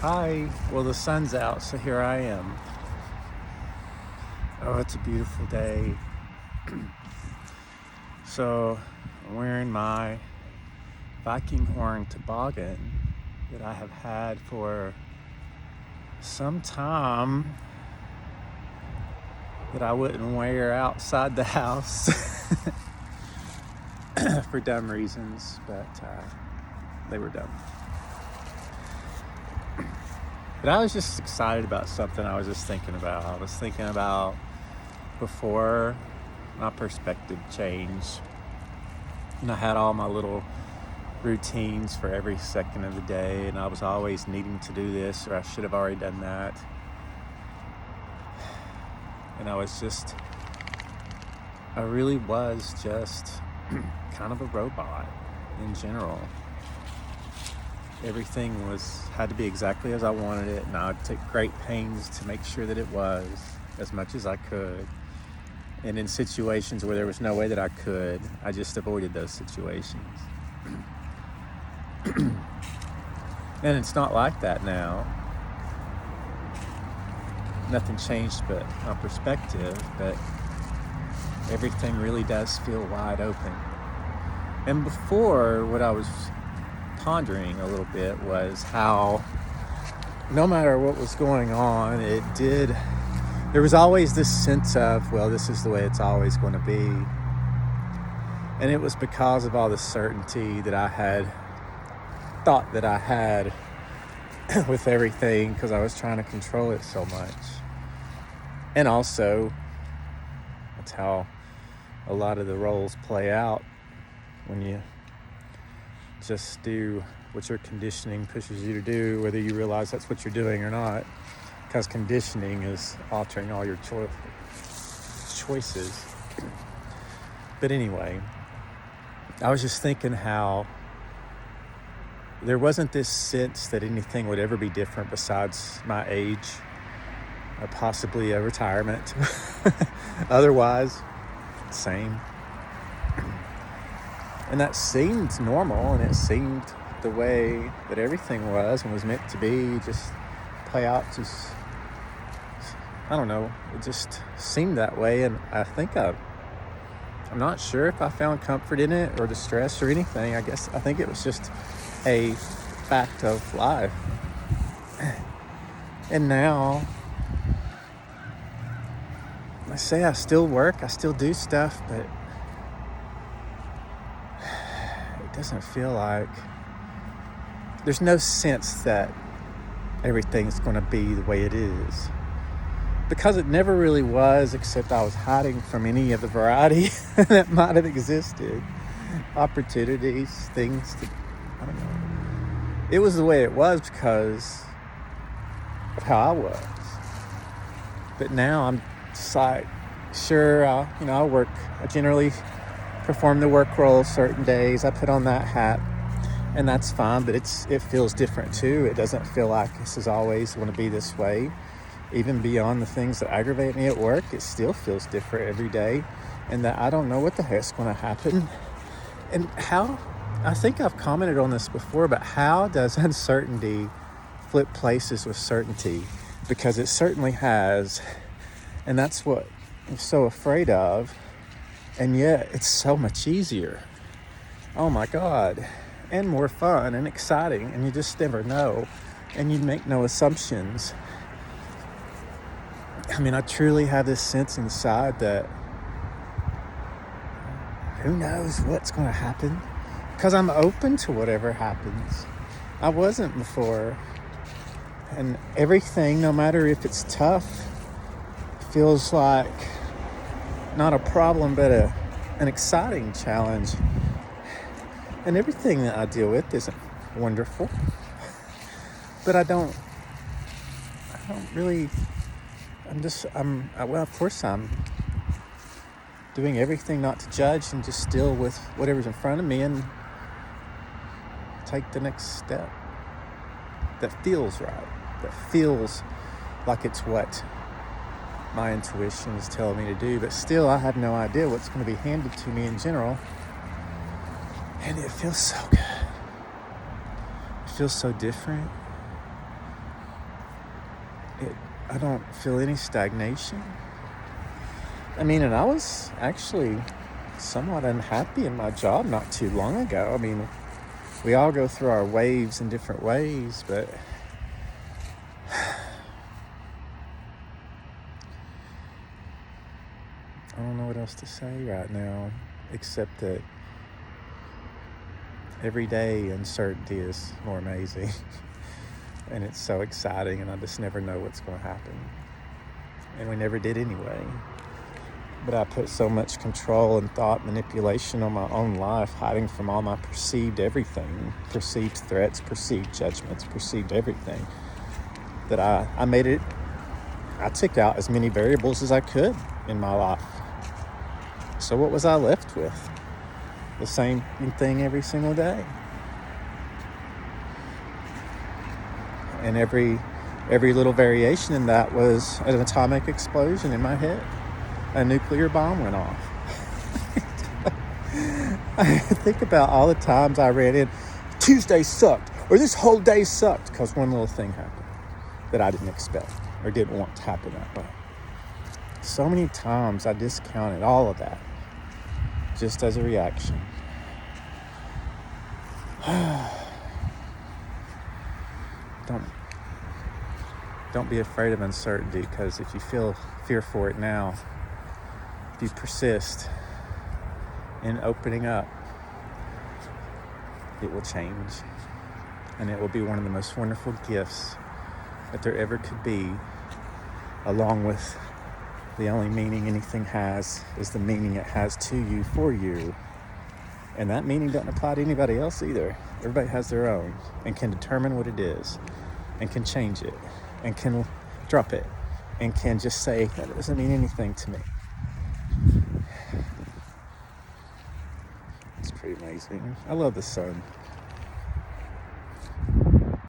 Hi. Well, the sun's out, so here I am. Oh, it's a beautiful day. So, I'm wearing my Viking horn toboggan that I have had for some time that I wouldn't wear outside the house for dumb reasons, but they were dumb. But I was just excited about something I was just thinking about. I was thinking about before my perspective changed, and I had all my little routines for every second of the day, and I was always needing to do this, or I should have already done that. And I really was just kind of a robot in general. Everything had to be exactly as I wanted it, and I'd take great pains to make sure that it was, as much as I could. And in situations where there was no way that I could, I just avoided those situations. And it's not like that now. Nothing changed but my perspective, but everything really does feel wide open. And before, what I was pondering a little bit was how no matter what was going on, there was always this sense of, well, this is the way it's always going to be. And it was because of all the certainty that I had thought that I had with everything, because I was trying to control it so much. And also, that's how a lot of the roles play out when you just do what your conditioning pushes you to do, whether you realize that's what you're doing or not, because conditioning is altering all your choices. But anyway, I was just thinking how there wasn't this sense that anything would ever be different besides my age, or possibly a retirement. Otherwise, same. And that seemed normal, and it seemed the way that everything was and was meant to be, just play out. I don't know, it just seemed that way. And I think I'm not sure if I found comfort in it or distress or anything. I think it was just a fact of life. And now, I say I still work, I still do stuff, but it doesn't feel like there's no sense that everything's going to be the way it is, because it never really was, except I was hiding from any of the variety that might have existed, opportunities, things to, I don't know. It was the way it was because of how I was. But now I'm just like, sure, I work. I generally perform the work role certain days. I put on that hat, and that's fine, but it feels different too. It doesn't feel like this is always going to be this way. Even beyond the things that aggravate me at work, it still feels different every day, and that I don't know what the heck's going to happen. And how, I think I've commented on this before, but how does uncertainty flip places with certainty? Because it certainly has, and that's what I'm so afraid of, and yet it's so much easier. Oh my God. And more fun and exciting, and you just never know, and you make no assumptions. I mean, I truly have this sense inside that who knows what's going to happen, because I'm open to whatever happens. I wasn't before, and everything, no matter if it's tough, feels like not a problem but an exciting challenge. And everything that I deal with isn't wonderful, but of course I'm doing everything not to judge and just deal with whatever's in front of me and take the next step that feels right, that feels like it's what my intuition is telling me to do. But still, I have no idea what's going to be handed to me in general. And it feels so good. It feels so different. I don't feel any stagnation. I mean, and I was actually somewhat unhappy in my job not too long ago. I mean, we all go through our waves in different ways, but I don't know what else to say right now, except that every day uncertainty is more amazing. And it's so exciting, and I just never know what's going to happen. And we never did anyway. But I put so much control and thought manipulation on my own life, hiding from all my perceived everything, perceived threats, perceived judgments, perceived everything, that I made it, I took out as many variables as I could in my life. So what was I left with? The same thing every single day. And every little variation in that was an atomic explosion in my head. A nuclear bomb went off. I think about all the times I ran in, Tuesday sucked, or this whole day sucked, because one little thing happened that I didn't expect or didn't want to happen that way. So many times I discounted all of that just as a reaction. Don't be afraid of uncertainty, because if you feel fear for it now, if you persist in opening up, it will change. And it will be one of the most wonderful gifts that there ever could be, along with the only meaning anything has is the meaning it has to you, for you. And that meaning doesn't apply to anybody else either. Everybody has their own and can determine what it is and can change it and can drop it and can just say, that doesn't mean anything to me. It's pretty amazing. I love the sun.